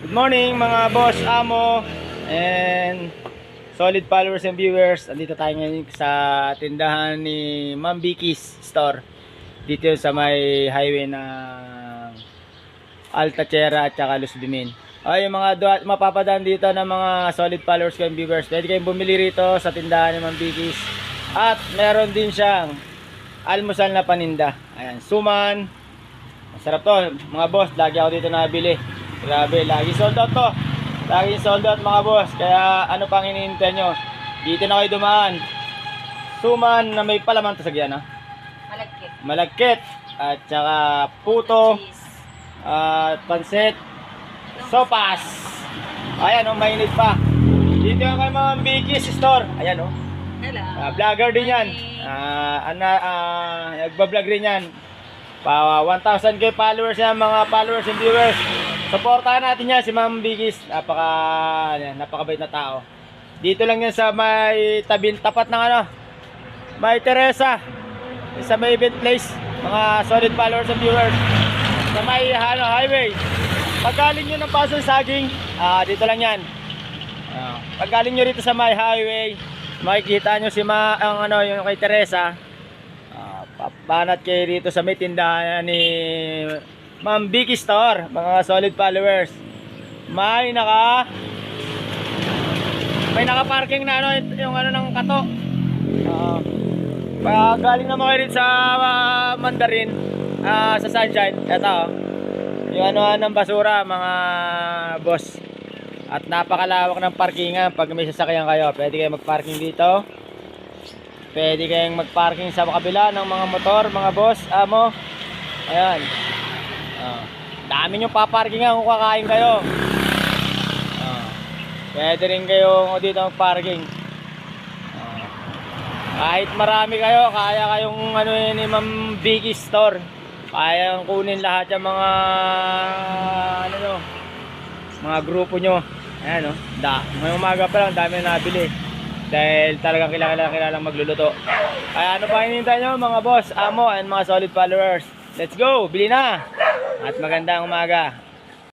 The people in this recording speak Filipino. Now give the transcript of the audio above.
Good morning mga boss, amo, and solid followers and viewers. Andito tayo ngayon sa tindahan ni Ma'am Vicky's Store. Dito sa may highway ng Alcachera at saka Luzbimin. Ay, yung mga mapapadaan dito ng mga solid followers and viewers. Pwede kayong bumili rito sa tindahan ni Ma'am Vicky's. At meron din siyang almusal na paninda. Ayan, suman. Masarap to mga boss, lagi ako dito nabili. Grabe, lagi sold out to. Lagi sold out mga boss. Kaya ano pang hinihintay nyo? Dito na kayo dumaan. Suman na may palaman to sa gyan, ha? Malagkit. Malagkit. At saka puto. At pansit. Sopas. Ayan, mainit pa. Dito yung kay Ma'am Vicky's Store. Ayan, Hello. Vlogger din yan. Nagbablog rin yan. 1,000k followers yan, mga followers and viewers. Supportahan natin yan si Ma'am Vicky's. Napakabait na tao. Dito lang yan sa may tapat ng may Teresa. Sa may event place. Mga solid followers and viewers. Sa may highway. Paggaling nyo ng Pasong Saging, dito lang yan. Paggaling nyo rito sa may highway, makikita nyo si yung kay Teresa. Papanat kayo rito sa may tindahan ni Ma'am Vicky's Store, mga solid followers. May naka-parking na yung ng kato. Galing naman kayo rin sa Mandarin, sa Sunshine. Ito, yung ng basura, mga boss. At napakalawak ng parkingan. Pag may sasakyan kayo, pwede kayong mag-parking dito. Pwede kayong mag-parking sa kabila ng mga motor, mga boss, amo. Ayan. Dami nyo paparkingan kung kakain kayo. Pwede rin kayo dito mag-parking. Kahit marami kayo, kaya kayong ni Ma'am Vicky's Store. Kaya kunin lahat yung mga mga grupo nyo. Ayan, ngayong umaga pa lang, dami na nabili. Dahil talagang kilalang magluluto. Kaya ano pa hinihintay nyo mga boss, amo, and mga solid followers? Let's go! Bili na! At magandang umaga.